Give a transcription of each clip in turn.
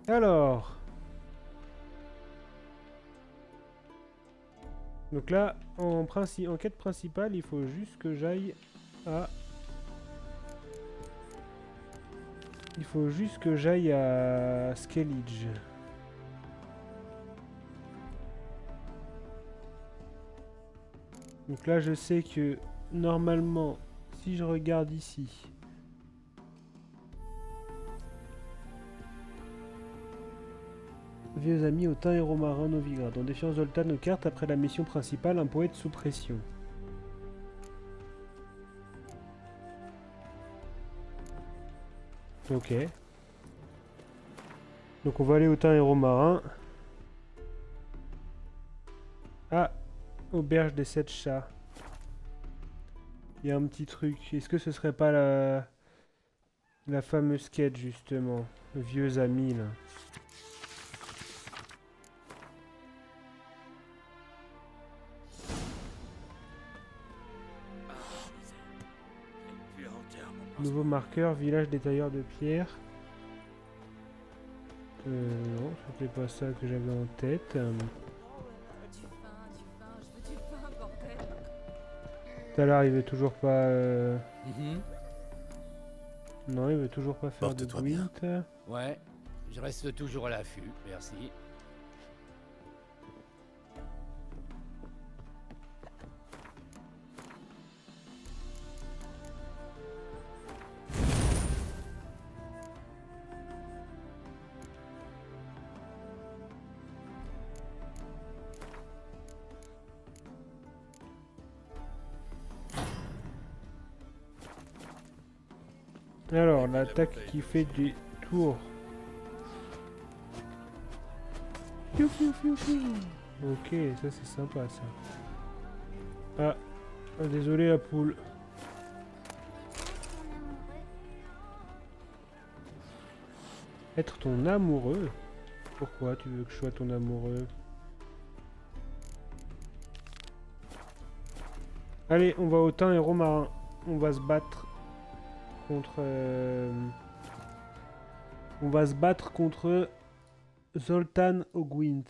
Alors. Donc là, en quête principale, il faut juste que j'aille à... Il faut juste que j'aille à Skellige. Donc là, je sais que normalement, si je regarde ici... Vieux amis, Autain et Romarin Novigrad. En défiance Zoltan aux cartes après la mission principale, un poète sous pression. Ok. Donc on va aller Autain et Romarin. Ah, auberge des 7 chats. Il y a un petit truc. Est-ce que ce serait pas la fameuse quête justement? Le vieux ami là. Nouveau marqueur, village des tailleurs de pierre. Non, c'était pas ça que j'avais en tête. Tout à l'heure, il veut toujours pas... Non, il veut toujours pas faire de Porte-toi bien. Gwent. Ouais, je reste toujours à l'affût, merci. Alors, l'attaque qui fait des tours. Fiou, fiou, fiou, fiou. Ok, ça c'est sympa ça. Ah, désolé la poule. Être ton amoureux? Pourquoi tu veux que je sois ton amoureux? Allez, on va au Thym et Romarin. On va se battre contre... On va se battre contre Zoltan au Gwent.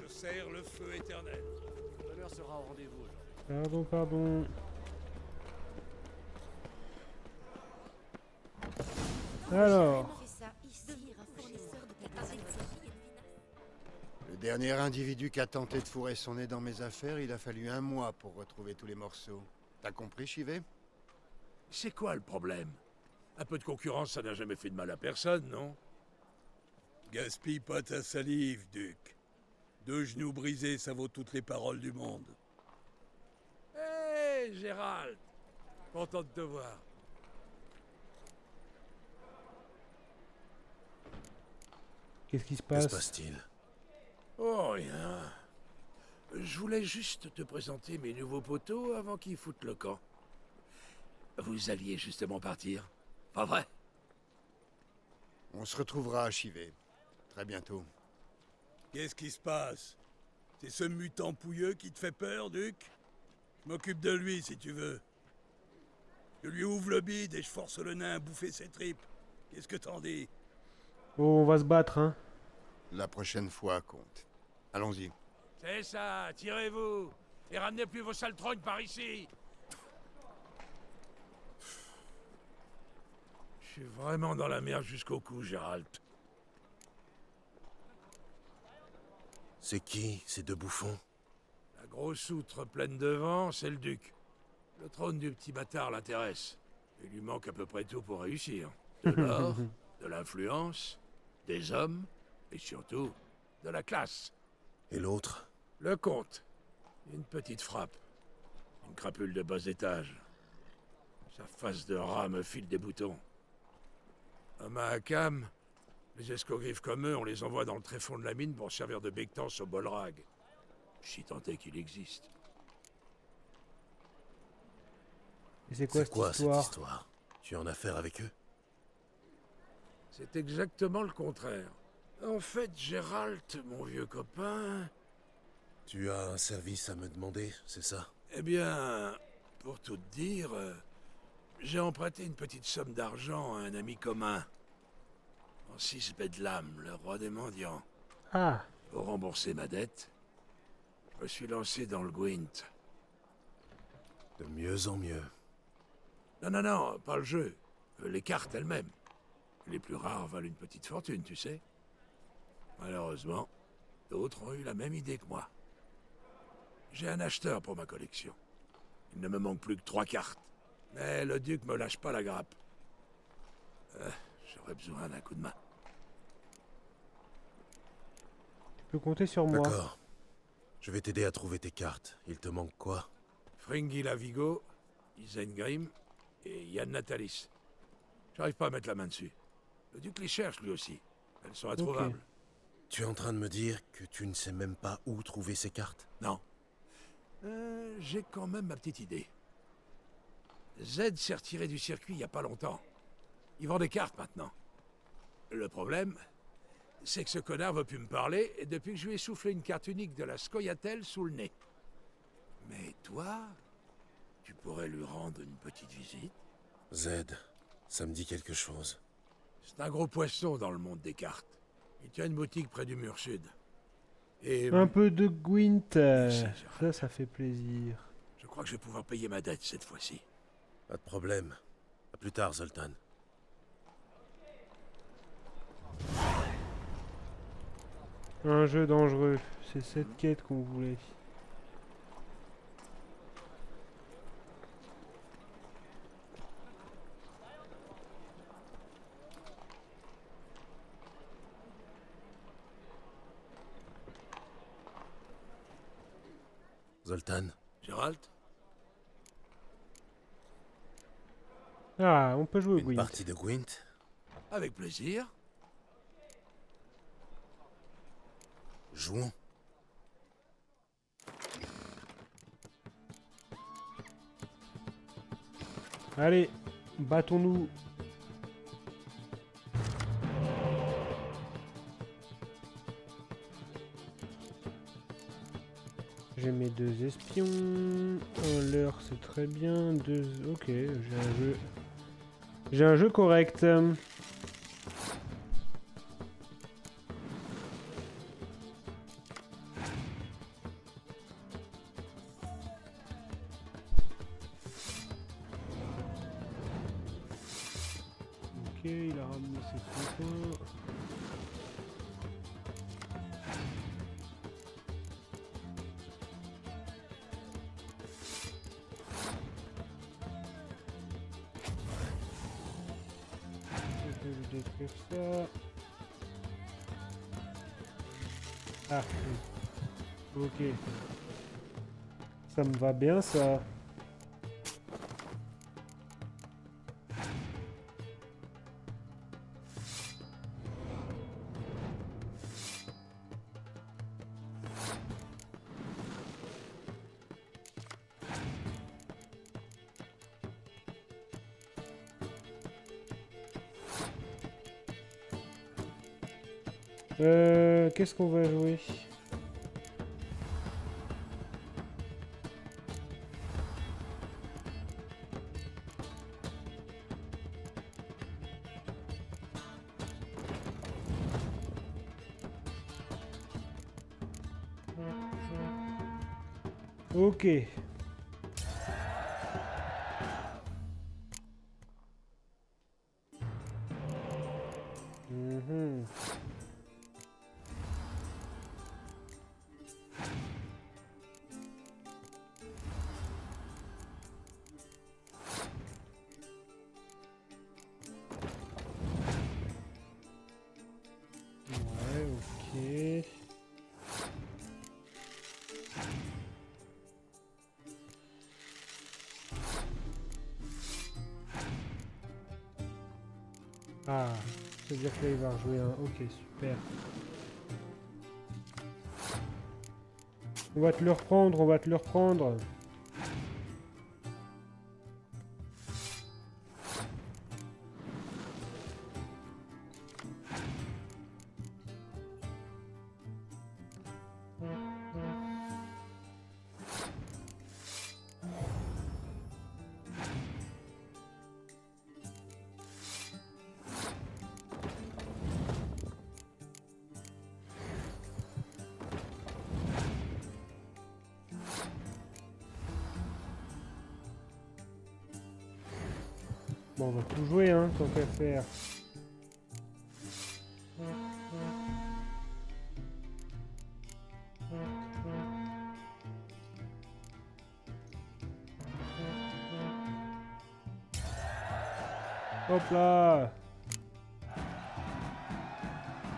Je serre le feu éternel. L'heure sera au rendez-vous. Pardon, pardon. Alors... Le dernier individu qui a tenté de fourrer son nez dans mes affaires, il a fallu 1 mois pour retrouver tous les morceaux. T'as compris, Chivé? C'est quoi le problème? Un peu de concurrence, ça n'a jamais fait de mal à personne, non? Gaspille pas ta salive, Duc. 2 genoux brisés, ça vaut toutes les paroles du monde. Hé, Gérald! Content de te voir. Qu'est-ce qui se Que se passe? passe-t-il? Oh, rien. Je voulais juste te présenter mes nouveaux poteaux avant qu'ils foutent le camp. Vous alliez justement partir, pas vrai? On se retrouvera à Chivé. Très bientôt. Qu'est-ce qui se passe? C'est ce mutant pouilleux qui te fait peur, Duc? Je m'occupe de lui, si tu veux. Je lui ouvre le bide et je force le nain à bouffer ses tripes. Qu'est-ce que t'en dis? Oh, on va se battre, hein. La prochaine fois, compte. Allons-y. C'est ça, tirez-vous! Et ramenez plus vos sales trognes par ici! Je suis vraiment dans la merde jusqu'au cou, Gérald. C'est qui, ces 2 bouffons? La grosse outre pleine de vent, c'est le duc. Le trône du petit bâtard l'intéresse. Il lui manque à peu près tout pour réussir. De l'or, de l'influence, des hommes, et surtout, de la classe. Et l'autre? Le comte. Une petite frappe. Une crapule de bas étage. Sa face de rat me file des boutons. À Mahakam, les escogriffes comme eux, on les envoie dans le tréfonds de la mine pour servir de bectance au Bolrag. Si tant est qu'il existe. Et c'est quoi cette histoire? Tu as en affaire avec eux? C'est exactement le contraire. En fait, Gérald, mon vieux copain... Tu as un service à me demander, c'est ça? Eh bien, pour tout te dire, J'ai emprunté une petite somme d'argent à un ami commun. Francis Bedlam, le roi des mendiants. Ah, Pour rembourser ma dette, je me suis lancé dans le Gwent. De mieux en mieux. Non, non, non, pas le jeu. Les cartes elles-mêmes. Les plus rares valent une petite fortune, tu sais. Malheureusement, d'autres ont eu la même idée que moi. J'ai un acheteur pour ma collection. Il ne me manque plus que 3 cartes. Mais le duc me lâche pas la grappe. J'aurais besoin d'un coup de main. tu peux compter sur moi. D'accord. Je vais t'aider à trouver tes cartes. Il te manque quoi? Fringilla Vigo, Isengrim et Yann Natalis. J'arrive pas à mettre la main dessus. Le duc les cherche lui aussi. Elles sont introuvables. Tu es en train de me dire que tu ne sais même pas où trouver ces cartes? Non. J'ai quand même ma petite idée. Z s'est retiré du circuit il y a pas longtemps. Il vend des cartes maintenant. Le problème, c'est que ce connard veut plus me parler depuis que je lui ai soufflé une carte unique de la Scoia'tael sous le nez. Mais toi, tu pourrais lui rendre une petite visite? Z, ça me dit quelque chose. C'est un gros poisson dans le monde des cartes. Il tient une boutique près du mur sud. Et Un peu de Gwent. Si, Ça fait plaisir. je crois que je vais pouvoir payer ma dette cette fois-ci. Pas de problème. À plus tard, Zoltan. Un jeu dangereux. C'est cette quête qu'on voulait. Zoltan, Gérald? Ah, on peut jouer au une Gwent. partie de Gwent? Avec plaisir. Jouons. Allez, battons-nous. J'ai mes 2 espions. Un leurre, c'est très bien. 2... Ok, j'ai un jeu. J'ai un jeu correct. Ok, il a ramené ses copains. Je vais lui détruire ça. Ah, oui. Ok. Ça me va bien ça. Qu'est-ce qu'on va jouer? Ok. Mhm. Ouais, ok. Ah, c'est-à-dire que là, il va rejouer un... Ok, super. On va te le reprendre, on va te le reprendre. Bon, on va tout jouer, hein, tant qu'à faire. Hop là!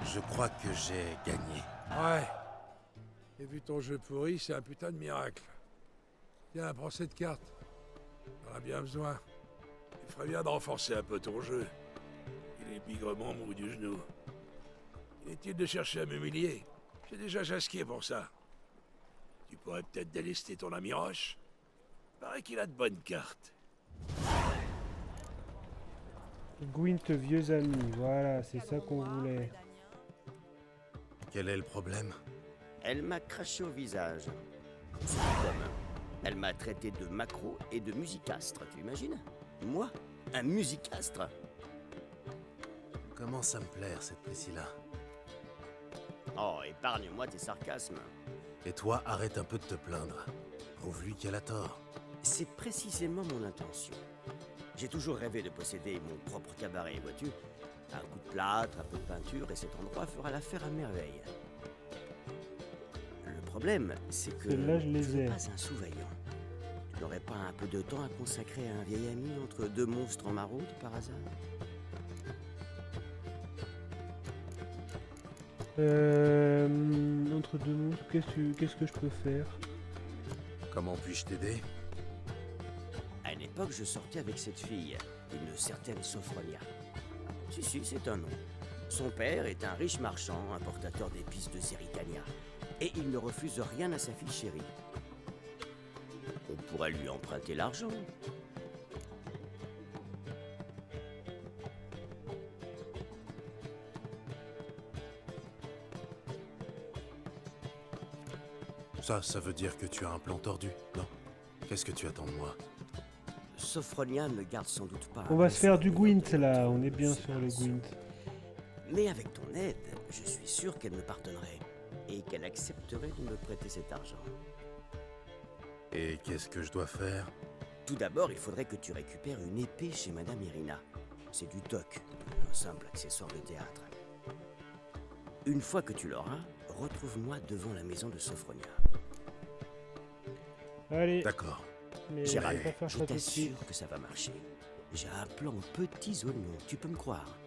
Je crois que j'ai gagné. Ouais. Et vu ton jeu pourri, c'est un putain de miracle. Tiens, prends cette carte. T'en as bien besoin. Il ferait bien de renforcer un peu ton jeu. Il est bigrement mou du genou. Inutile de chercher à m'humilier. J'ai déjà jasqué pour ça. Tu pourrais peut-être délester ton ami Roche. Paraît qu'il a de bonnes cartes. Gwent, vieux ami, voilà, c'est ça qu'on voulait. Quel est le problème? Elle m'a craché au visage. C'est comme. Elle m'a traité de macro et de musicastre, tu imagines? Moi? Un musicastre? Commence à me plaire, cette Priscilla. Oh, épargne-moi tes sarcasmes. Et toi, arrête un peu de te plaindre. Prouve-lui qu'elle a tort. C'est précisément mon intention. J'ai toujours rêvé de posséder mon propre cabaret, vois-tu? Un coup de plâtre, un peu de peinture, et cet endroit fera l'affaire à merveille. Le problème, c'est que Celles-là, je les tu n'es ai. pas un sous-vaillant. Tu n'aurais pas un peu de temps à consacrer à un vieil ami entre deux monstres en maraude, par hasard? Entre deux mots, qu'est-ce que je peux faire? Comment puis-je t'aider? À une époque, je sortais avec cette fille, une certaine Sophronia. Si, c'est un nom. Son père est un riche marchand, importateur d'épices de Zerrikania. Et il ne refuse rien à sa fille chérie. On pourrait lui emprunter l'argent. Ça veut dire que tu as un plan tordu, non? Qu'est-ce que tu attends de moi? Sophronia ne garde sans doute pas... On va se faire du Gwent là, on est bien sur le Gwent. Mais avec ton aide, je suis sûr qu'elle me pardonnerait. Et qu'elle accepterait de me prêter cet argent. Et qu'est-ce que je dois faire? Tout d'abord, il faudrait que tu récupères une épée chez Madame Irina. C'est du toc, un simple accessoire de théâtre. Une fois que tu l'auras, retrouve-moi devant la maison de Sophronia. Allez, D'accord. mais je Gérald, vais pas faire je ça tout de suite. t'assure que ça va marcher. J'ai un plan aux petits oignons, tu peux me croire.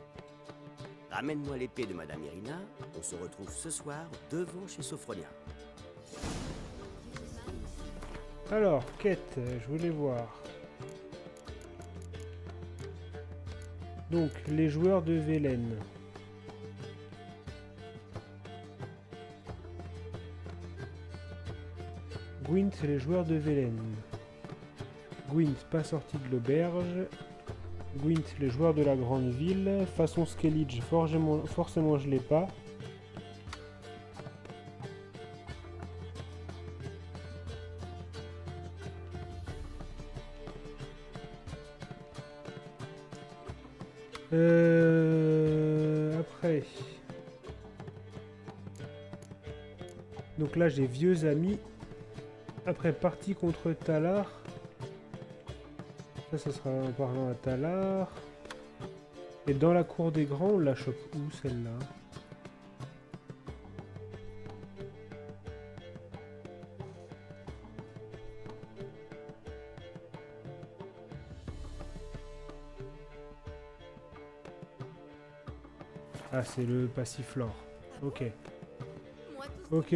Ramène-moi l'épée de Madame Irina, on se retrouve ce soir devant chez Sophronia. Alors, quête, je voulais voir. Donc, les joueurs de Velen. Gwent, les joueurs de Velen. Gwent, pas sorti de l'auberge. Gwent, les joueurs de la grande ville. Façon Skellige, forcément je l'ai pas. Après. Donc là j'ai vieux amis. Après partie contre Talar. Ça sera en parlant à Talar. Et dans la cour des grands, on la chope où celle-là? Ah, c'est le passiflore. Ok. Ok.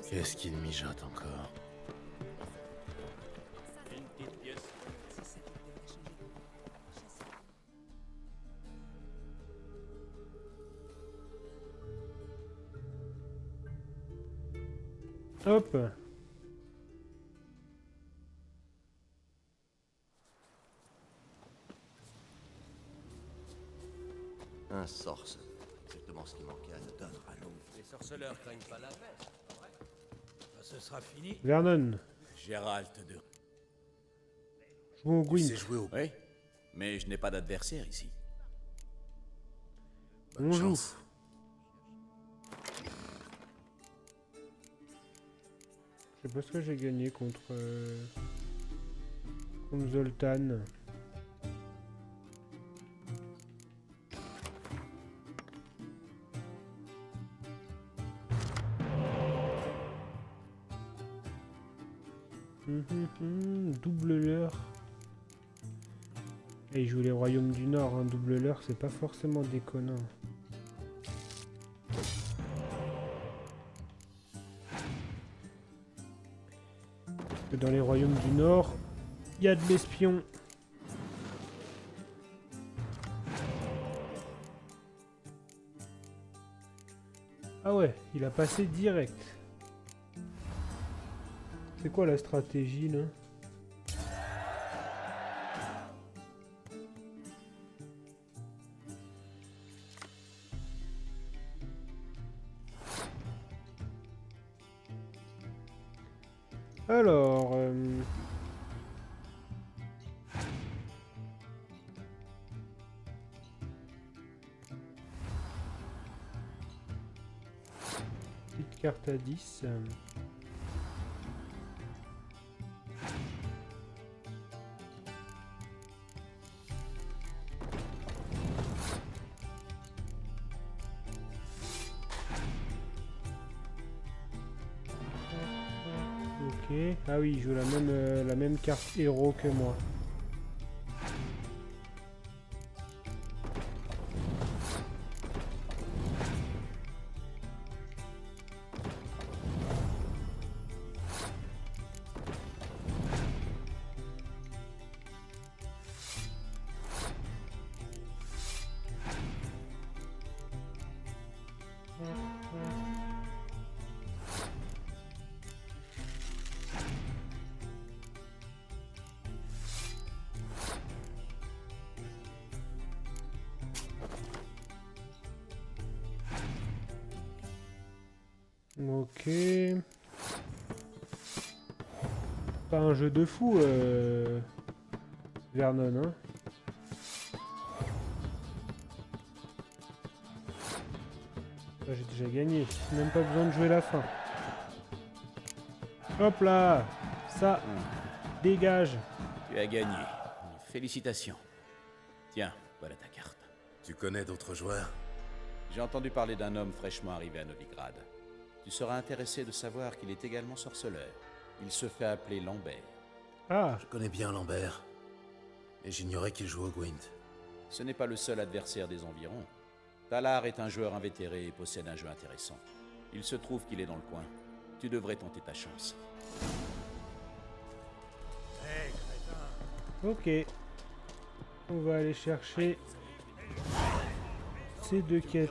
Qu'est-ce qu'il mijote encore? Hop. Un sorce. Exactement ce qui manquait à Nodon. Les sorceleurs craignent pas la peste. Quand ce sera fini, Vernon. Gérald de... Jouons au Tu Gwent. sais jouer au... Oui, mais je n'ai pas d'adversaire ici. Bonne On joue. chance. Je sais pas ce que j'ai gagné contre... Comme Zoltan. Double leurre. Et il joue les royaumes du Nord, hein. Double leurre, c'est pas forcément déconnant. Parce que dans les royaumes du Nord, il y a de l'espion. Ah ouais, il a passé direct. C'est quoi la stratégie là? Alors... petite carte à 10. Ok. Ah oui, il joue la même carte héros que moi. Ok. Pas un jeu de fou, Vernon, hein. Là, j'ai déjà gagné. Même pas besoin de jouer la fin. Hop là. Ça. Dégage. Tu as gagné. Félicitations. Tiens, voilà ta carte. Tu connais d'autres joueurs? J'ai entendu parler d'un homme fraîchement arrivé à Novigrad. Tu seras intéressé de savoir qu'il est également sorceleur. Il se fait appeler Lambert. Ah. Je connais bien Lambert. Et j'ignorais qu'il jouait au Gwent. Ce n'est pas le seul adversaire des environs. Talar est un joueur invétéré et possède un jeu intéressant. Il se trouve qu'il est dans le coin. Tu devrais tenter ta chance. Ok. On va aller chercher ces deux quêtes.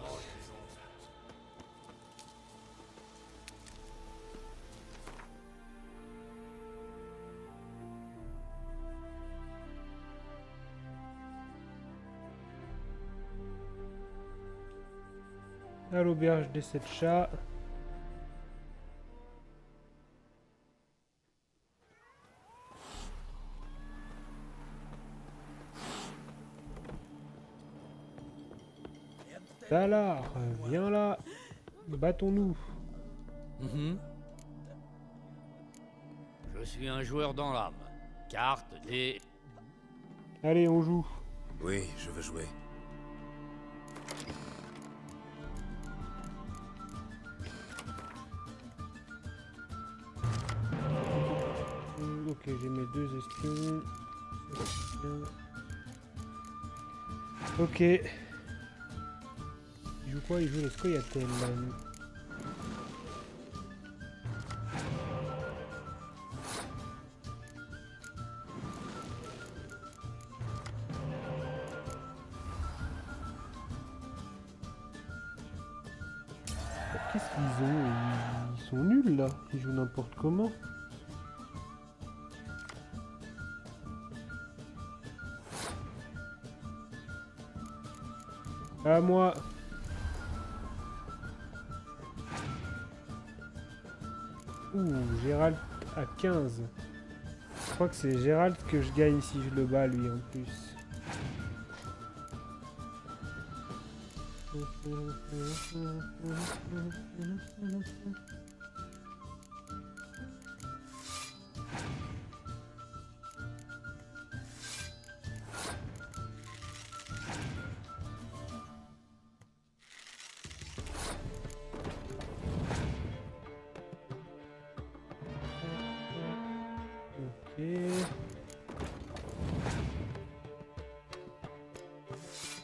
À l'auberge des 7 chats. Talar, viens là. Battons-nous. Je suis un joueur dans l'âme. Carte, dés... Allez, on joue. Oui, je veux jouer. Ok, j'ai mes deux espions. Ça, c'est bien. Ok. Il joue quoi? Il joue les Scoia'tael. Qu'est-ce qu'ils ont? Ils sont nuls là. Ils jouent n'importe comment. À moi. Ouh, Gérald à 15. Je crois que c'est Gérald que je gagne si je le bats lui en plus.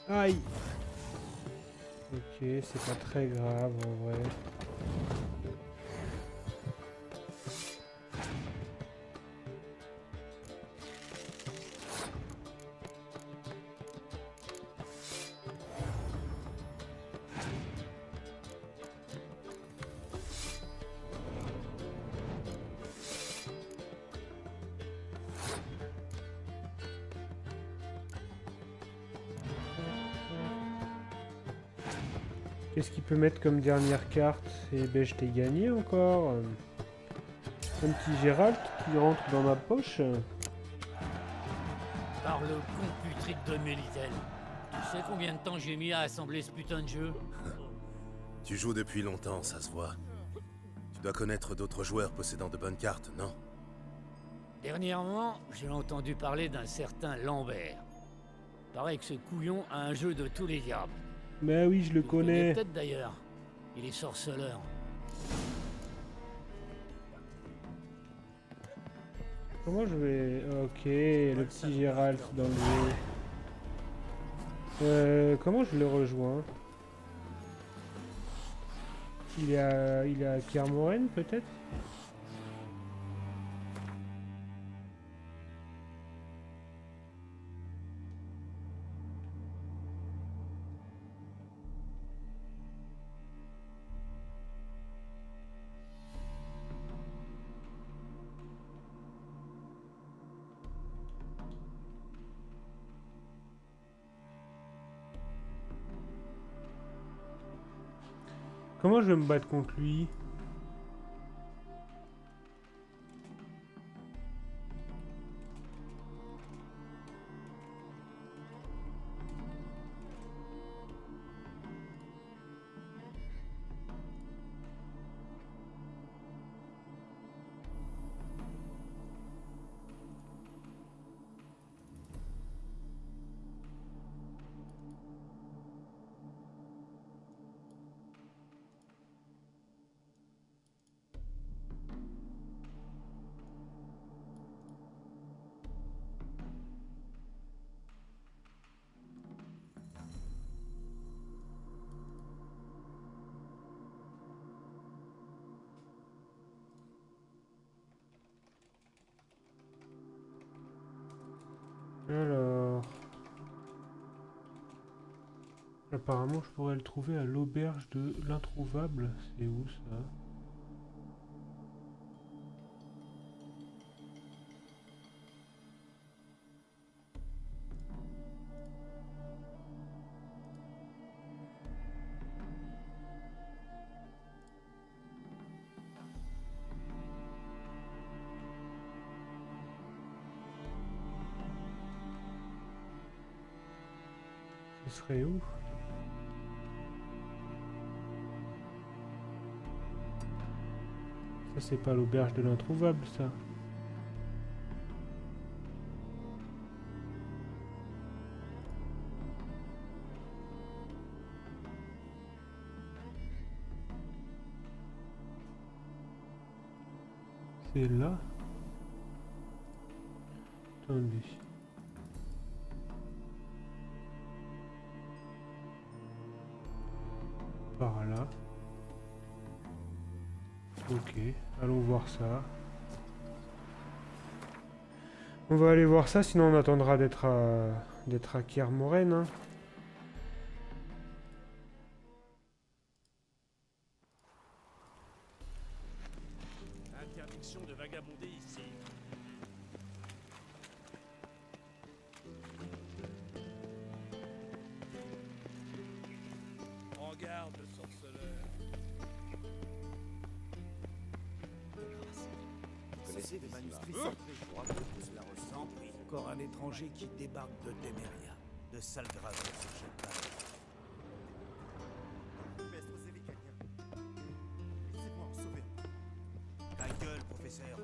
Aïe. Ok, c'est pas très grave en vrai. Qu'est-ce qu'il peut mettre comme dernière carte? Eh ben, je t'ai gagné encore. Un petit Gérald qui rentre dans ma poche. Par le con putride de Mélitel. Tu sais combien de temps j'ai mis à assembler ce putain de jeu? Tu joues depuis longtemps, ça se voit. Tu dois connaître d'autres joueurs possédant de bonnes cartes, non? Dernièrement, j'ai entendu parler d'un certain Lambert. Paraît que ce couillon a un jeu de tous les diables. Bah oui, je le Tu le connais connais. peut-être d'ailleurs. Il est sorceleur. Comment je vais... Ok, le petit Gérald dans le jeu. Comment je le rejoins? Il est à Kermoren peut-être? Comment je vais me battre contre lui? Alors... Apparemment, je pourrais le trouver à l'auberge de l'Introuvable. C'est où ça? Ce serait où? Ça, c'est pas l'auberge de l'Introuvable, ça. C'est là? Attendez. Par là. Ok, allons voir ça. On va aller voir ça, sinon on attendra d'être à Kermoren, hein. Interdiction de vagabonder ici. En garde, le sorceleur. Vous connaissez des manuscrits sacrés, je crois que cela ressemble. Encore un étranger qui débarque de Temeria. De sales graveurs sur cette table. Maître Zélicanien, laissez-moi en sauver. Ta gueule, professeur.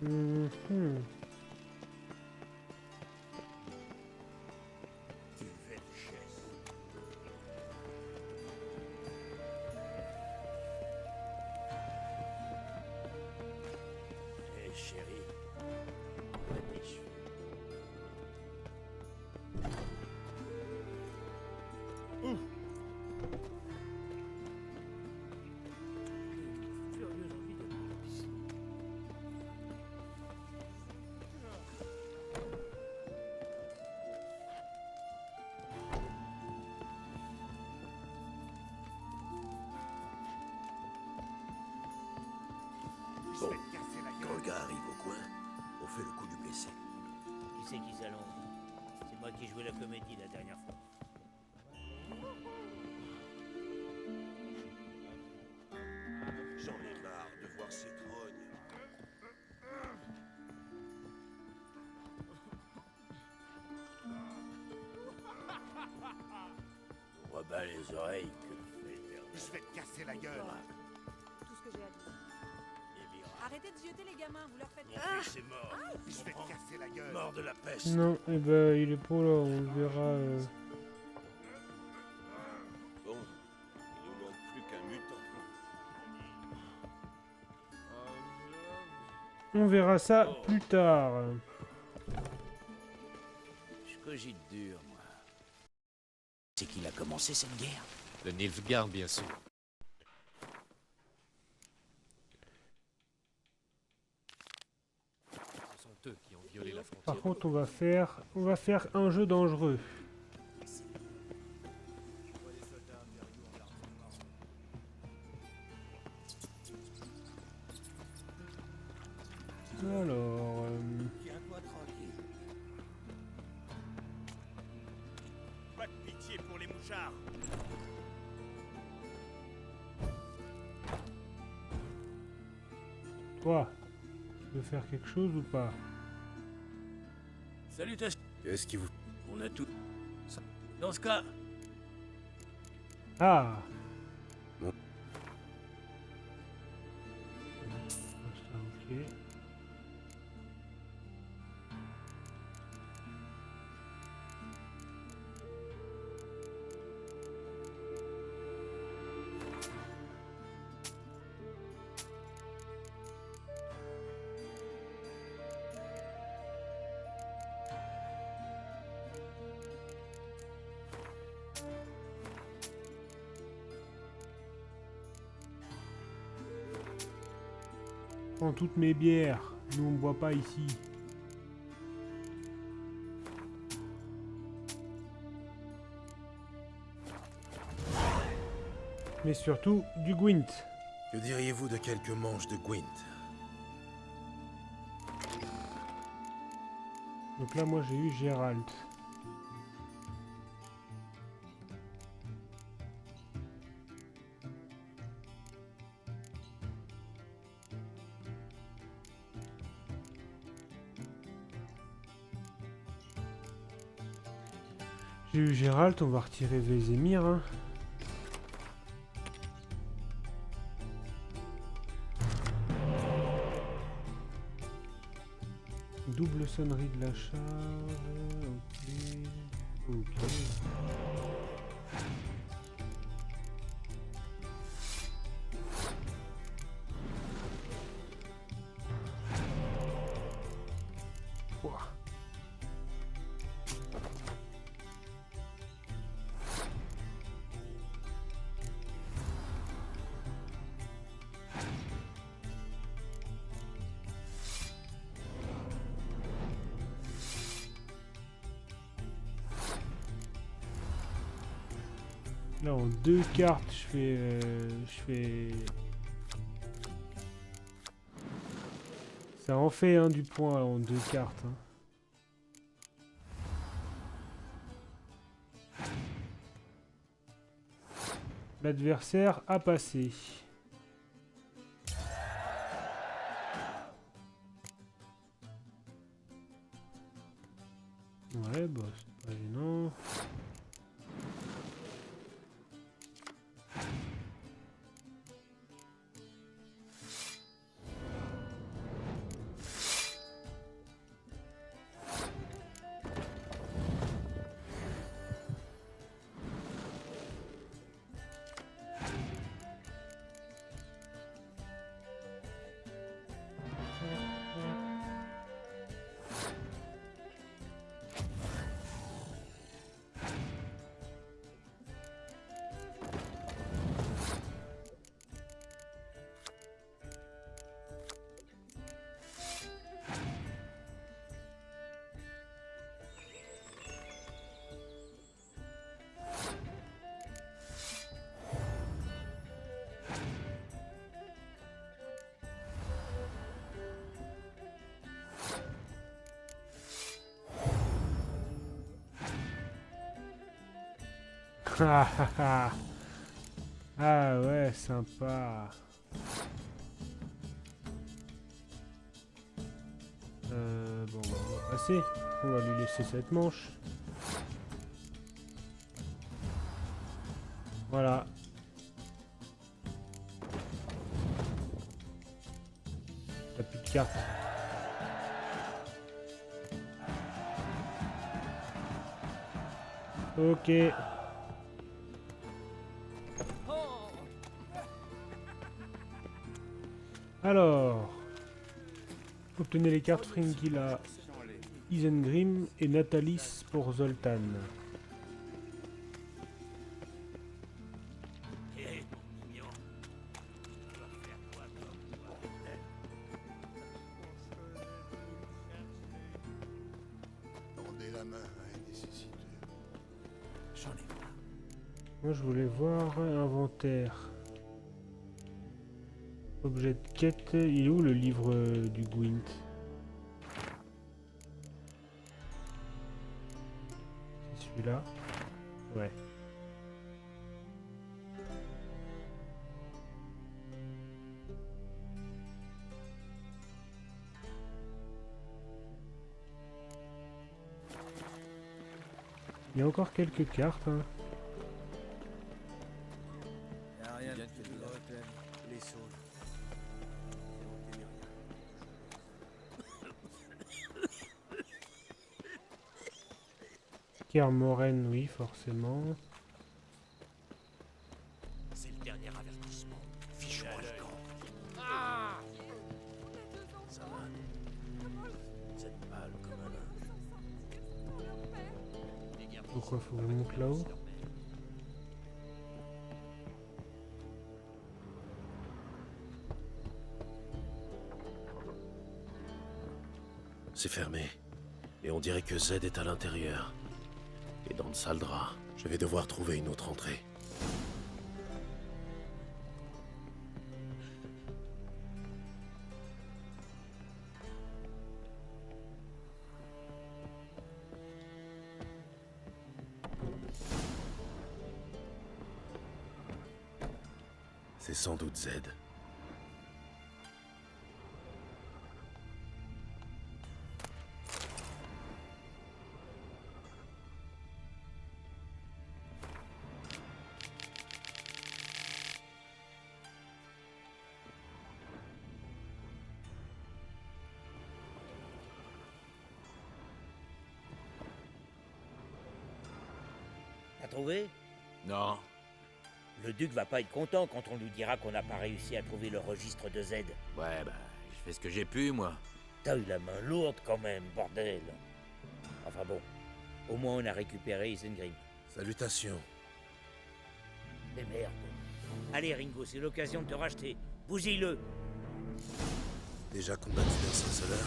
Mhm. Bon, quand le gars arrive au coin, on fait le coup du blessé. Qui c'est qui s'allonge? C'est moi qui jouais la comédie la dernière fois. J'en ai marre de voir ces trognes. On rebat les oreilles que fait le dernier. Je vais te casser la gueule. Tout ce que j'ai à dire. Et Mira. Arrêtez de zioter les gamins, vous leur faites... Mon fils est mort. Je vais te casser la gueule. Mort de la peste. Non, eh ben, il est pas là, on le verra. Bon, il nous manque plus qu'un mutant. On verra ça plus tard. Je cogite dur, moi. C'est qu'il a commencé cette guerre. Le Nilfgaard, bien sûr. Ce sont eux qui ont violé la frontière. Par contre, on va faire un jeu dangereux. Alors, Tiens-toi tranquille. Pas de pitié pour les mouchards. toi, tu veux faire quelque chose ou pas? Salutations. Qu'est-ce qui vous... On a tout. Dans ce cas, Ah. Bon. Ça, ok. Prends toutes mes bières. Nous, on ne boit pas ici. Mais surtout, du Gwent. Que diriez-vous de quelques manches de Gwent? Donc là, moi, j'ai eu Gérald. J'ai eu Gérald, on va retirer Vézémir. Hein. Double sonnerie de la charge. Ok. Ok. Ouah. Là en 2 cartes je fais ça en fait du point en 2 cartes hein. L'adversaire a passé. Ouais bah c'est pas gênant. Ah ah ah. Ah ouais, sympa. Bon, bah, on va passer. On va lui laisser cette manche. Voilà. T'as plus de cartes. Ok. Alors, obtenez les cartes Fringilla, Isengrim et Natalis pour Zoltan. Tendez la main à un nécessiteux. J'en ai pas. Moi je voulais voir inventaire. Objet de quête, il est où le livre du Gwent? C'est celui-là? Ouais. Il y a encore quelques cartes, hein. Y'a rien de plus European. Les saules. Kermoren, oui, forcément. C'est le dernier avertissement. Fiche-moi le camp. Ça va? Vous êtes pâle comme un lin. Pourquoi faut que je monte là-haut? C'est fermé. Et on dirait que Z est à l'intérieur. Et dans le Saldra, je vais devoir trouver une autre entrée. C'est sans doute Z. T'as trouvé? Non. Le duc va pas être content quand on lui dira qu'on n'a pas réussi à trouver le registre de Z. Ouais, bah, je fais ce que j'ai pu, moi. T'as eu la main lourde quand même, bordel. Enfin bon, au moins on a récupéré Isengrim. Salutations. Mais merde. Allez Ringo, c'est l'occasion de te racheter. Bousille-le. Déjà combattu d'un sorceleur?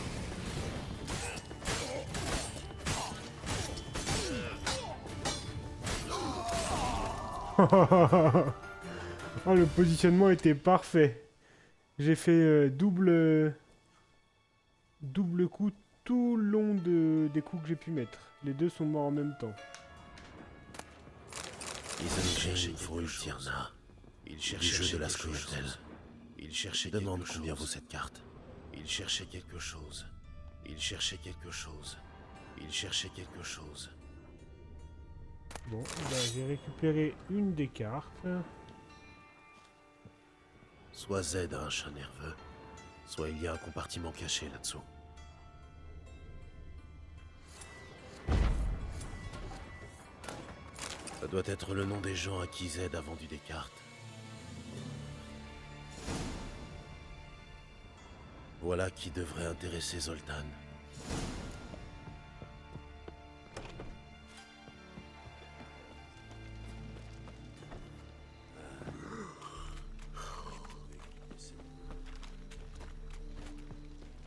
Oh, le positionnement était parfait. J'ai fait double coup tout le long des coups que j'ai pu mettre. Les deux sont morts en même temps. Isengrim Foultierna. Il cherchait de la Scourtel. Il cherchait. Demande combien vaut cette carte. Il cherchait quelque chose. Il cherchait quelque chose. Il cherchait quelque chose. Bon, bah, j'ai récupéré une des cartes. Soit Z a un chat nerveux, soit il y a un compartiment caché là-dessous. Ça doit être le nom des gens à qui Z a vendu des cartes. Voilà qui devrait intéresser Zoltan.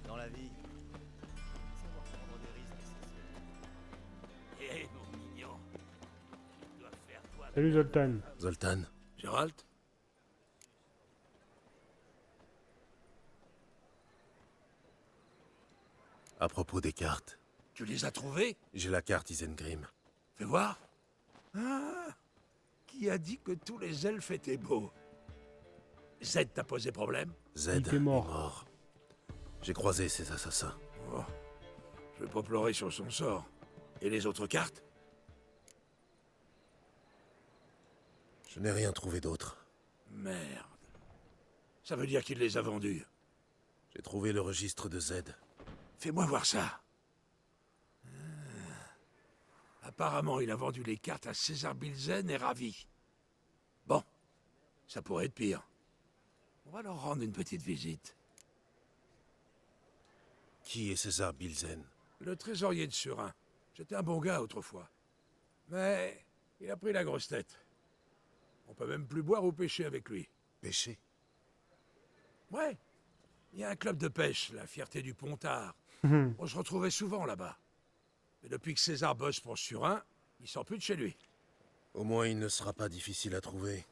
Dans la vie, savoir prendre des risques, Eh mon mignon, tu dois faire toi. Salut Zoltan. Zoltan, Gérald? à propos des cartes, Tu les as trouvés? j'ai la carte Isengrim. Fais voir. Ah, Qui a dit que tous les elfes étaient beaux? Z t'a posé problème? Z Il était est mort. mort. J'ai croisé ces assassins. Oh, je vais pas pleurer sur son sort. Et les autres cartes? Je n'ai rien trouvé d'autre. Merde. Ça veut dire qu'il les a vendus. J'ai trouvé le registre de Z. Fais-moi voir ça. Apparemment, il a vendu les cartes à César Bilzen et Ravi. Bon, ça pourrait être pire. On va leur rendre une petite visite. Qui est César Bilzen? Le trésorier de Surin. J'étais un bon gars autrefois. Mais il a pris la grosse tête. On peut même plus boire ou pêcher avec lui. Pêcher? Ouais. Il y a un club de pêche, la Fierté du Pontard. On se retrouvait souvent là-bas. Mais depuis que César bosse pour Surin, il sort plus de chez lui. Au moins, il ne sera pas difficile à trouver.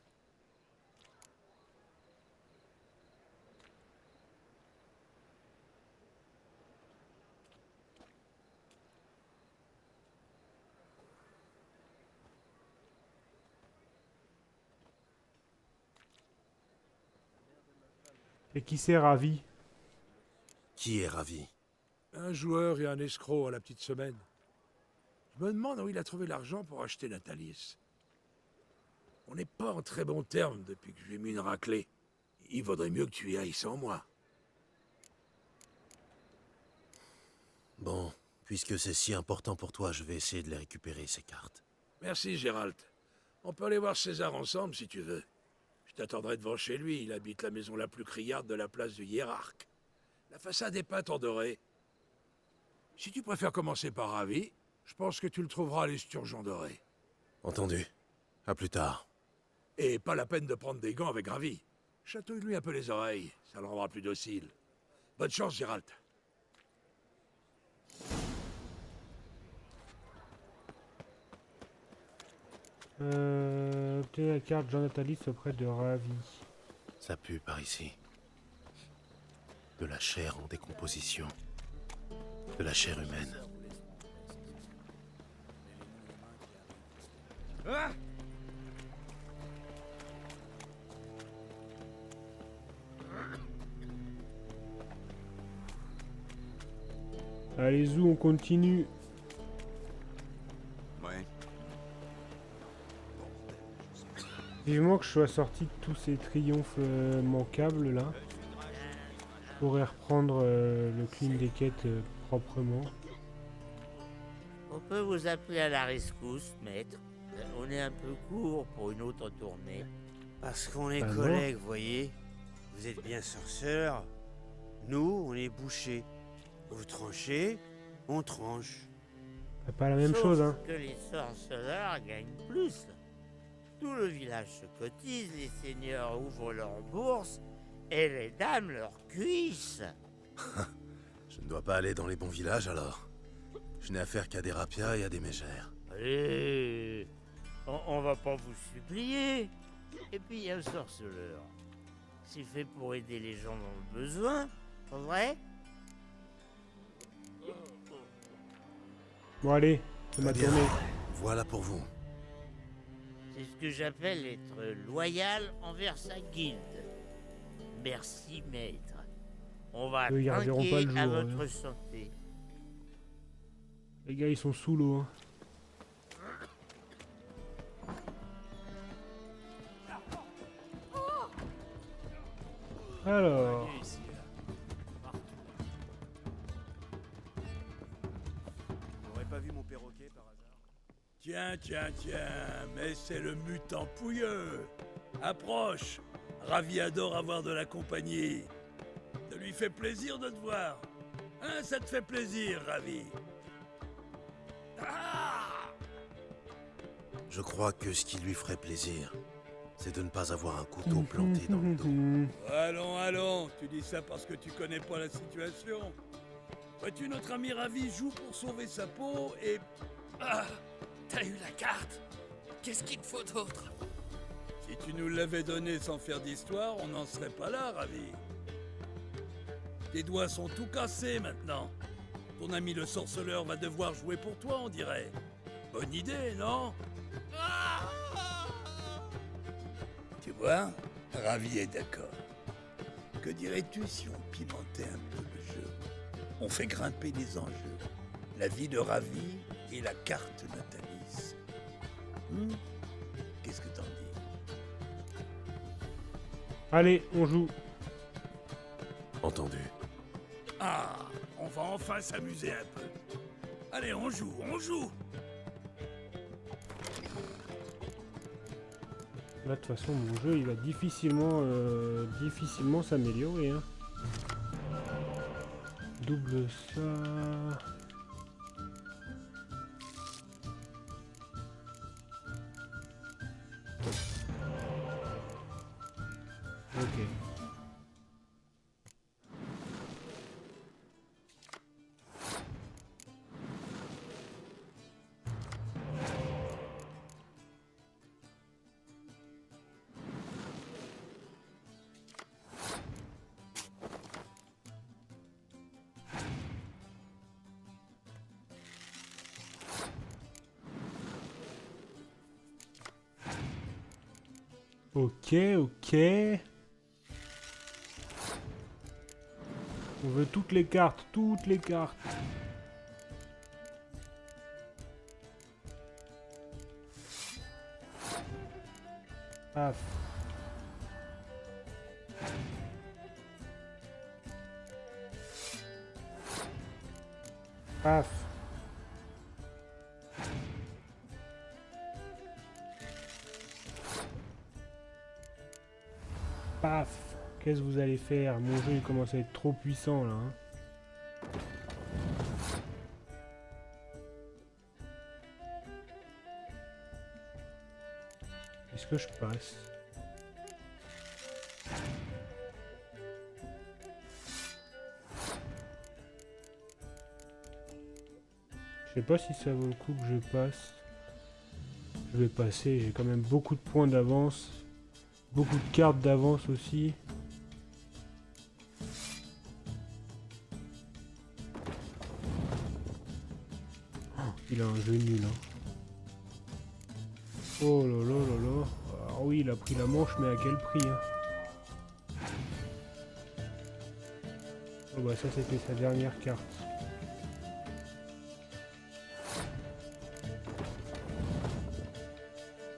Et qui s'est ravi? Qui est Ravi? Un joueur et un escroc à la petite semaine. Je me demande où il a trouvé l'argent pour acheter Natalis. On n'est pas en très bons termes depuis que je lui ai mis une raclée. Il vaudrait mieux que tu y ailles sans moi. Bon, puisque c'est si important pour toi, je vais essayer de les récupérer, ces cartes. Merci, Gérald. On peut aller voir César ensemble si tu veux. Je t'attendrai devant chez lui. Il habite la maison la plus criarde de la place du Hiérarque. La façade est peinte en doré. Si tu préfères commencer par Ravi, je pense que tu le trouveras à l'esturgeon doré. Entendu. À plus tard. Et pas la peine de prendre des gants avec Ravi. Chatouille-lui un peu les oreilles, ça le rendra plus docile. Bonne chance, Gérald. Obtenez la carte Jean Natalis auprès de Ravi. Ça pue par ici. De la chair en décomposition. De la chair humaine. Allez, Zou, on continue. Ouais. Vivement que je sois sorti de tous ces triomphes manquables là. Je pourrais reprendre le clean des quêtes proprement. On peut vous appeler à la rescousse, maître. On est un peu court pour une autre tournée. Parce qu'on est Bah non. collègues, voyez. Vous êtes bien sorceurs. Nous, on est bouchers. Vous tranchez, on tranche. C'est pas la même Sauf chose, hein. que les sorceleurs gagnent plus. Tout le village se cotise, les seigneurs ouvrent leurs bourses et les dames leurs cuisses. Je ne dois pas aller dans les bons villages alors. Je n'ai affaire qu'à des rapias et à des mégères. Allez, on va pas vous supplier. Et puis il y a le sorceleur. C'est fait pour aider les gens dans le besoin, pas vrai? Bon allez, c'est ma Très bien. tournée. Voilà pour vous. C'est ce que j'appelle être loyal envers sa guilde. Merci, maître. On va Eux, ils reverront trinquer pas le à jour, votre hein. santé. Les gars, ils sont sous l'eau. Hein. Alors, J'aurais pas vu mon perroquet par hasard. Tiens, tiens, tiens, mais c'est le mutant pouilleux. Approche. Ravi adore avoir de la compagnie. Ça lui fait plaisir de te voir. Hein, ça te fait plaisir, Ravi. Ah! Je crois que ce qui lui ferait plaisir, c'est de ne pas avoir un couteau planté dans le dos. Allons, allons, tu dis ça parce que tu connais pas la situation. Vois-tu, notre ami Ravi joue pour sauver sa peau et... Ah! T'as eu la carte? Qu'est-ce qu'il te faut d'autre? Si tu nous l'avais donné sans faire d'histoire, on n'en serait pas là, Ravi. Tes doigts sont tout cassés maintenant. Ton ami le sorceleur va devoir jouer pour toi, on dirait. Bonne idée, non? vois, Ravi est d'accord. Que dirais-tu si on pimentait un peu le jeu? On fait grimper les enjeux. La vie de Ravi et la carte Natalis. Qu'est-ce que t'en dis? Allez, on joue. Entendu. Ah, on va enfin s'amuser un peu. Allez, on joue, on joue! Là, de toute façon, mon jeu, il va difficilement s'améliorer. Hein. Double ça. Ok. Ok, ok. On veut toutes les cartes, toutes les cartes. Paf. Paf. Paf. Qu'est-ce que vous allez faire? Mon jeu il commence à être trop puissant là. Hein. Est-ce que je passe? Je sais pas si ça vaut le coup que je passe. Je vais passer, j'ai quand même beaucoup de points d'avance. Beaucoup de cartes d'avance aussi. Oh, il a un jeu nul. Hein. Oh là là là là. Ah oui, il a pris la manche, mais à quel prix hein. Oh bah ça c'était sa dernière carte.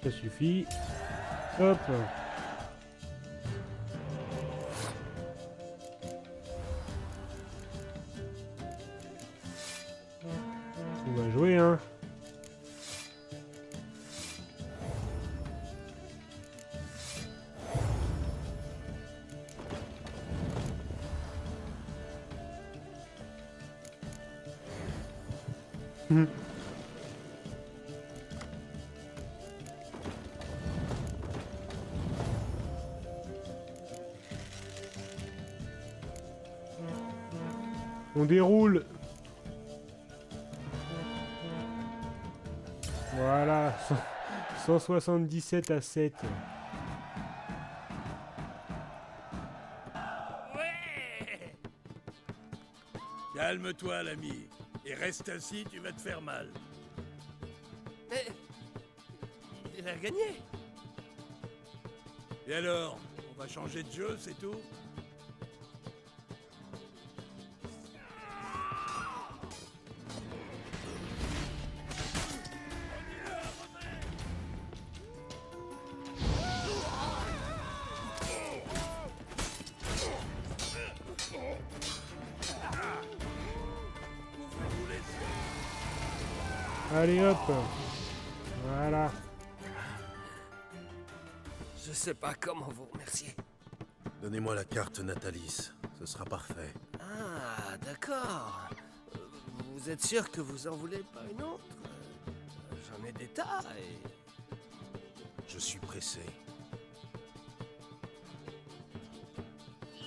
Ça suffit. Hop. On va jouer hein. On déroule. Voilà, 177 à 7. Ouais! Calme-toi, l'ami. Et reste assis, tu vas te faire mal. Mais... il a gagné. Et alors? On va changer de jeu, c'est tout? Allez hop. Voilà. Je sais pas comment vous remercier. Donnez-moi la carte Natalis, ce sera parfait. Ah, d'accord. Vous êtes sûr que vous en voulez pas une autre? J'en ai des tas et... Je suis pressé.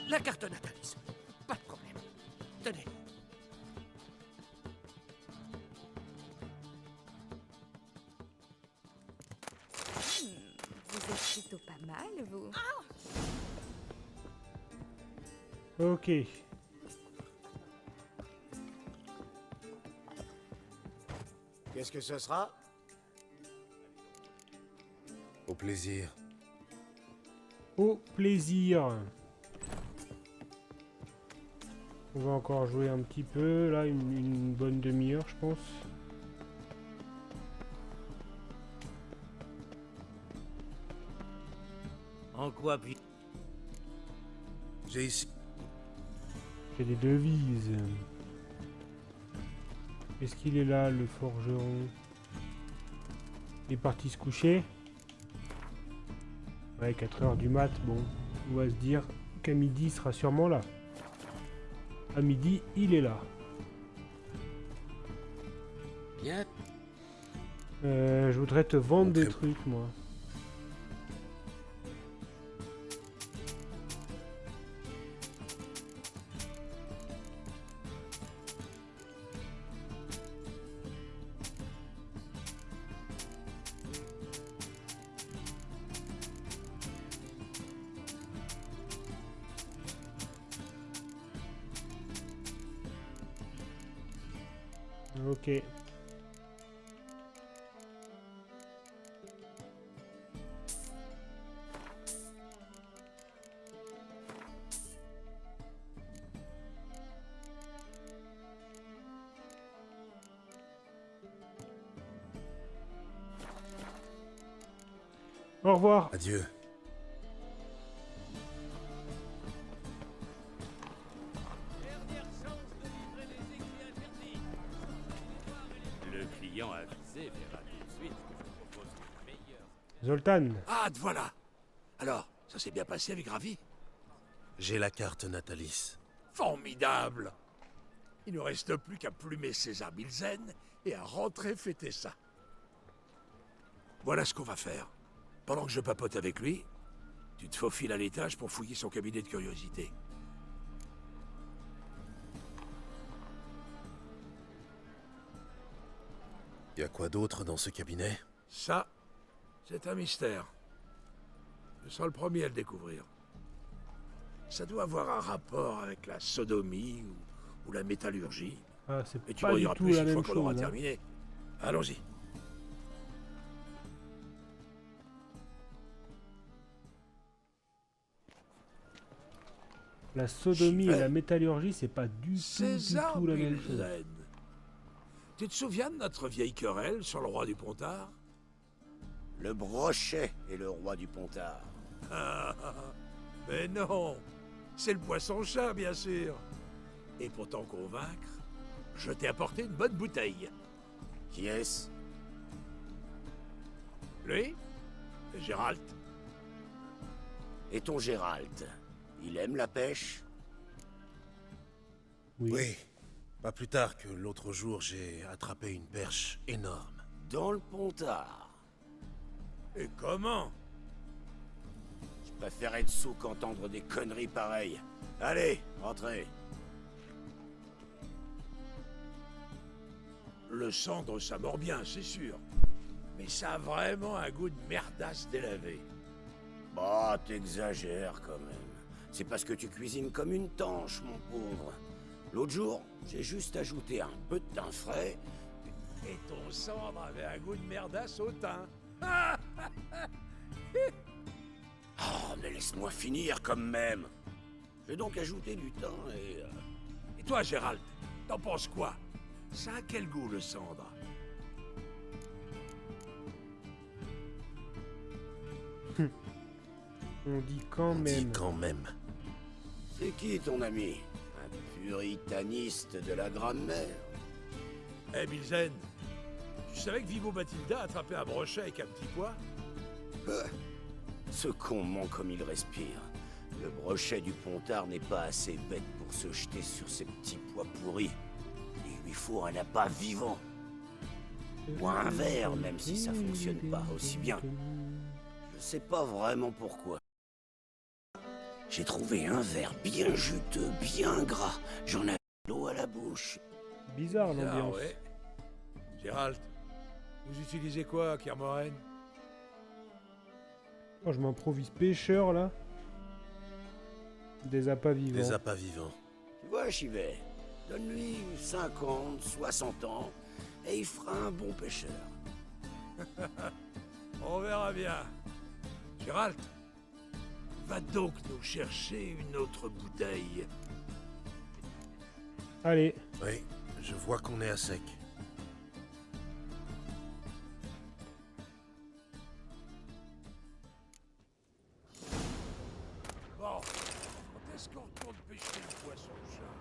La carte Natalis. Pas de problème. Tenez. Vous êtes plutôt pas mal, vous. Ok. Qu'est-ce que ce sera? Au plaisir. Au plaisir. On va encore jouer un petit peu, là, une bonne demi-heure, je pense. En quoi puis... J'ai ici. J'ai des devises. Est-ce qu'il est là, le forgeron? Il est parti se coucher. Ouais, 4 heures du mat, bon. On va se dire qu'à midi, il sera sûrement là. À midi, il est là. Bien. Je voudrais te vendre des trucs, moi. Ok. Au revoir. Adieu. Le client avisé verra tout de suite que je propose le meilleur. Zoltan. Ah, te voilà. Alors, ça s'est bien passé avec Ravi? J'ai la carte Natalis. Formidable. Il ne reste plus qu'à plumer César Bilzen et à rentrer fêter ça. Voilà ce qu'on va faire. Pendant que je papote avec lui, tu te faufiles à l'étage pour fouiller son cabinet de curiosité. Y a quoi d'autre dans ce cabinet? Ça, c'est un mystère. Je serai le premier à le découvrir. Ça doit avoir un rapport avec la sodomie ou la métallurgie. Ah, c'est Et tu pas m'en du diras tout plus la une même fois qu'on aura chose. Hein. terminé. Allons-y. La sodomie et la métallurgie, c'est pas du César tout la même chose. Bilzen. Tu te souviens de notre vieille querelle sur le roi du Pontard? Le brochet est le roi du Pontard. Mais non, c'est le poisson-chat, bien sûr. Et pour t'en convaincre, je t'ai apporté une bonne bouteille. Qui est-ce? Lui? Gérald. Et ton Gérald? Il aime la pêche? Oui. Pas plus tard que l'autre jour, j'ai attrapé une perche énorme. Dans le Pontard. Et comment? Je préfère être sous qu'entendre des conneries pareilles. Allez, rentrez. Le cendre, ça mord bien, c'est sûr. Mais ça a vraiment un goût de merdasse délavée. Bah, t'exagères quand même. C'est parce que tu cuisines comme une tanche, mon pauvre. L'autre jour, j'ai juste ajouté un peu de thym frais. Et ton cendre avait un goût de merdasse au thym. Oh, mais laisse-moi finir quand même. J'ai donc ajouté du thym et... Et toi, Gérald, t'en penses quoi? Ça a quel goût, le cendre? On dit quand même. Quand même. C'est qui ton ami? Un puritaniste de la grammaire? Eh, Bilzen, tu savais que Vivo Batilda attrapait un brochet avec un petit pois? Ce con ment comme il respire. Le brochet du Pontard n'est pas assez bête pour se jeter sur ces petits pois pourris. Il lui faut un appât vivant. Ou un verre, même si ça fonctionne pas aussi bien. Je sais pas vraiment pourquoi. J'ai trouvé un verre bien juteux, bien gras. J'en avais l'eau à la bouche. Bizarre Ah l'ambiance. ouais. Gérald, vous utilisez quoi, Kermoren? Oh, je m'improvise pêcheur là. Des appâts vivants. Des appâts vivants. Tu vois, Chivet, donne-lui 50, 60 ans, et il fera un bon pêcheur. On verra bien. Gérald, Va donc nous chercher une autre bouteille. Allez. Oui, je vois qu'on est à sec. Bon, quand est-ce qu'on retourne pêcher le poisson-chat?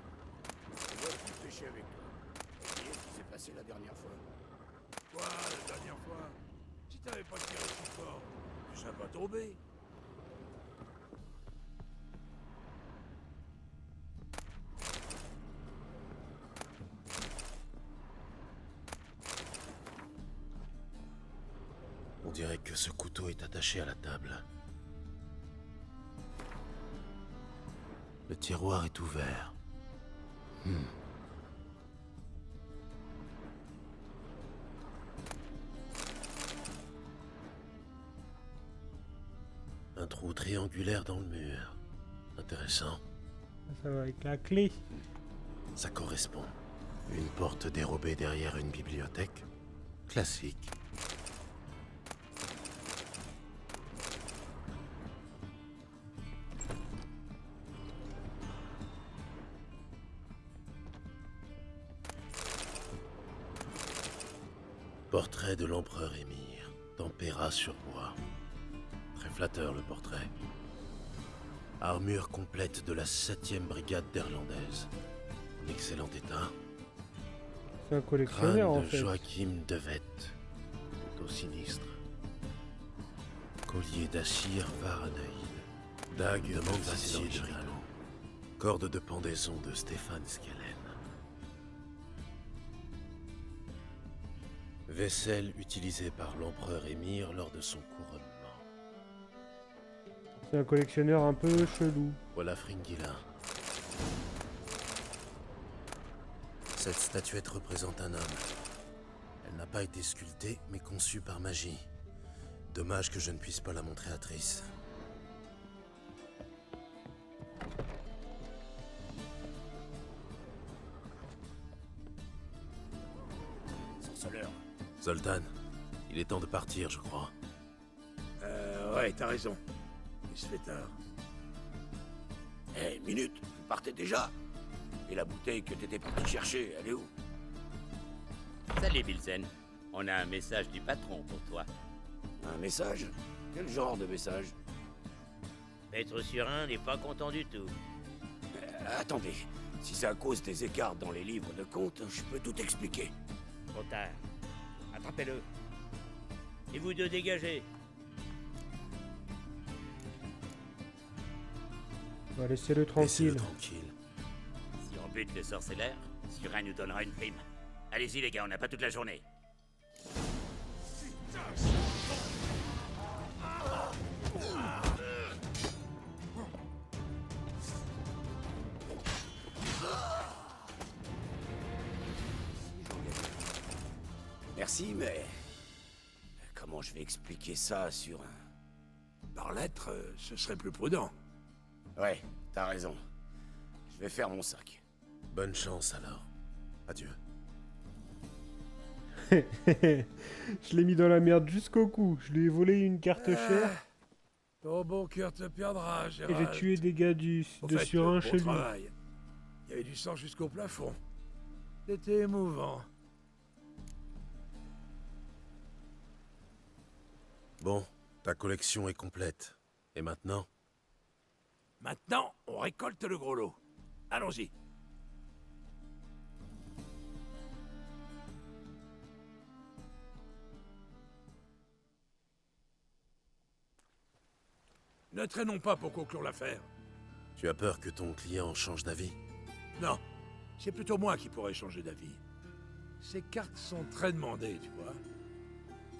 Je dois plus pêcher avec toi. Oubliez ce qui s'est passé la dernière fois. Quoi, la dernière fois? Si t'avais pas tiré si fort, tu serais pas tombé. On dirait que ce couteau est attaché à la table. Le tiroir est ouvert. Un trou triangulaire dans le mur. Intéressant. Ça va avec la clé. Ça correspond. Une porte dérobée derrière une bibliothèque. Classique. Portrait de l'empereur Émir, tempéra sur bois. Très flatteur le portrait. Armure complète de la 7e brigade d'Irlandaise. En excellent état. C'est un collectionneur Crâne en de fait. Joachim de Wett, plutôt sinistre. Collier d'Achir Varanaïd. Dague de Mandacier de Rigaud. Corde de pendaison de Stéphane Skellen. Vaisselle utilisée par l'empereur Émir lors de son couronnement. C'est un collectionneur un peu chelou. Voilà Fringilla. Cette statuette représente un homme. Elle n'a pas été sculptée, mais conçue par magie. Dommage que je ne puisse pas la montrer à Triss. Sorceleur. Zoltan, il est temps de partir, je crois. Ouais, t'as raison. Il se fait tard. Hé, minute, vous partez déjà? Et la bouteille que t'étais parti chercher, elle est où? Salut Bilzen. On a un message du patron pour toi. Un message? Quel genre de message? Maître Surin n'est pas content du tout. Attendez, si c'est à cause des écarts dans les livres de comptes, je peux tout expliquer. Trop tard. Attrapez-le. Et vous deux dégagez. Bah, laissez-le tranquille. Laissez-le tranquille. Si on bute le sorcellaire, Surin nous donnera une prime. Allez-y les gars, on n'a pas toute la journée. Merci, mais... Comment je vais expliquer ça sur un... Par lettre, ce serait plus prudent. Ouais, t'as raison. Je vais faire mon sac. Bonne chance alors. Adieu. Je l'ai mis dans la merde jusqu'au cou. Je lui ai volé une carte chère. Ton bon cœur te perdra, Et Gérald. j'ai tué des gars de Surin chez lui. Travail. Il y avait du sang jusqu'au plafond. C'était émouvant. Bon, ta collection est complète. Et maintenant? Maintenant, on récolte le gros lot. Allons-y. Ne traînons pas pour conclure l'affaire. Tu as peur que ton client change d'avis? Non, c'est plutôt moi qui pourrais changer d'avis. Ces cartes sont très demandées, tu vois.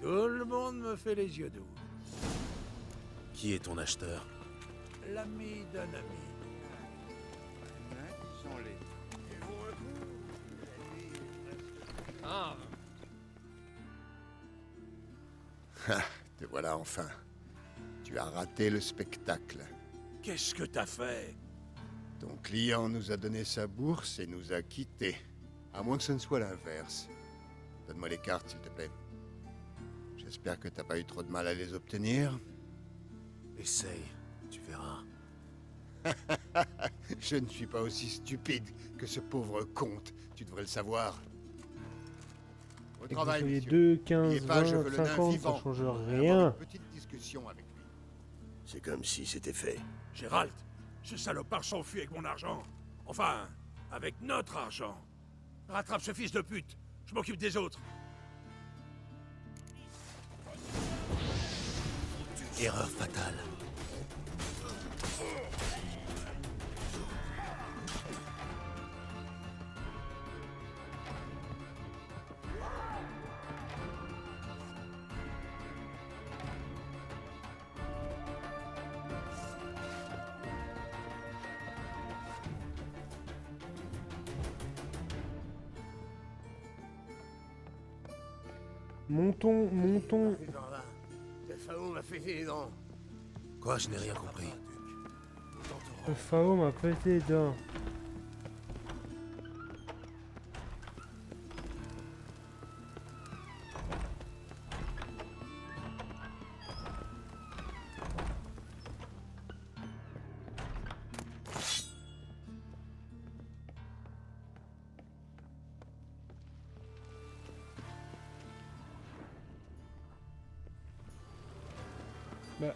Tout le monde me fait les yeux doux. Qui est ton acheteur? L'ami d'un ami. Ah, te voilà enfin. Tu as raté le spectacle. Qu'est-ce que t'as fait? Ton client nous a donné sa bourse et nous a quittés. À moins que ce ne soit l'inverse. Donne-moi les cartes, s'il te plaît. J'espère que t'as pas eu trop de mal à les obtenir. Essaye. tu verras. Je ne suis pas aussi stupide que ce pauvre comte. Tu devrais le savoir. Au Et que vous travail, soyez messieurs. 2, 15, N'oubliez pas, je 20, veux le nain 50, ça vivant. change Je voudrais avoir rien. une petite discussion avec lui. C'est comme si c'était fait. Gérald, ce salopard s'enfuit avec mon argent. Enfin, avec notre argent. Rattrape ce fils de pute. Je m'occupe des autres. Erreur fatale. Montons, montons. Le Phao m'a fait les dents. Quoi, je n'ai rien compris. Le Phao m'a pété les dents. Bah.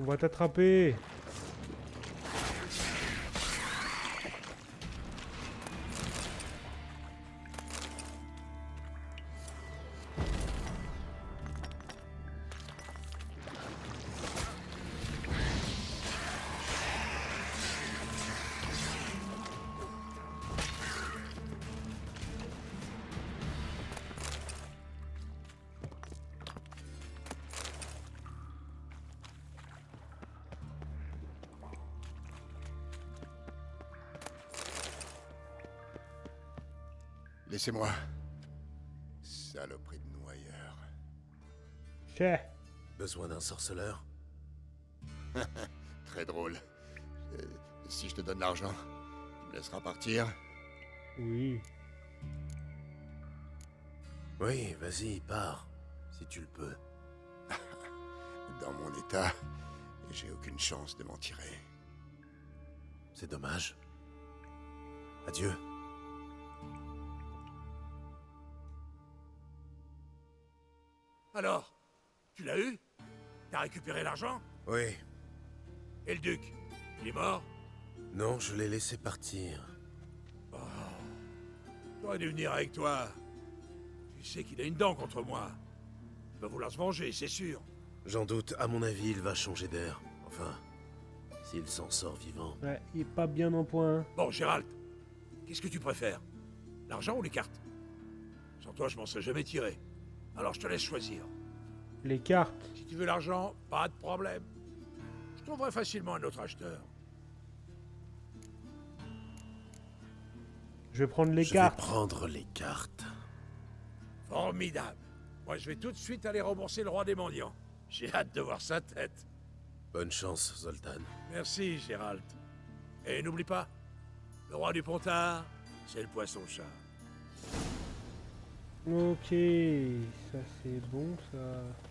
On va t'attraper. Laissez-moi. Saloperie de noyeur. Chais. Besoin d'un sorceleur? Très drôle. Si je te donne l'argent, tu me laisseras partir? Oui. Oui, vas-y, pars. Si tu le peux. Dans mon état, j'ai aucune chance de m'en tirer. C'est dommage. Adieu. Alors, tu l'as eu? T'as récupéré l'argent? Oui. Et le duc? Il est mort? Non, je l'ai laissé partir. Oh. J'aurais dû venir avec toi. Tu sais qu'il a une dent contre moi. Il va vouloir se venger, c'est sûr. J'en doute. À mon avis, il va changer d'air. Enfin, s'il s'en sort vivant. Ouais, il est pas bien en point. Bon, Gérald, qu'est-ce que tu préfères? L'argent ou les cartes? Sans toi, je m'en serais jamais tiré. Alors, je te laisse choisir. Les cartes. Si tu veux l'argent, pas de problème. Je trouverai facilement un autre acheteur. Je vais prendre les Je cartes. vais prendre les cartes. Formidable. Moi, je vais tout de suite aller rembourser le roi des mendiants. J'ai hâte de voir sa tête. Bonne chance, Zoltan. Merci, Gérald. Et n'oublie pas, le roi du Pontard, c'est le poisson-chat. Ok, ça c'est bon ça.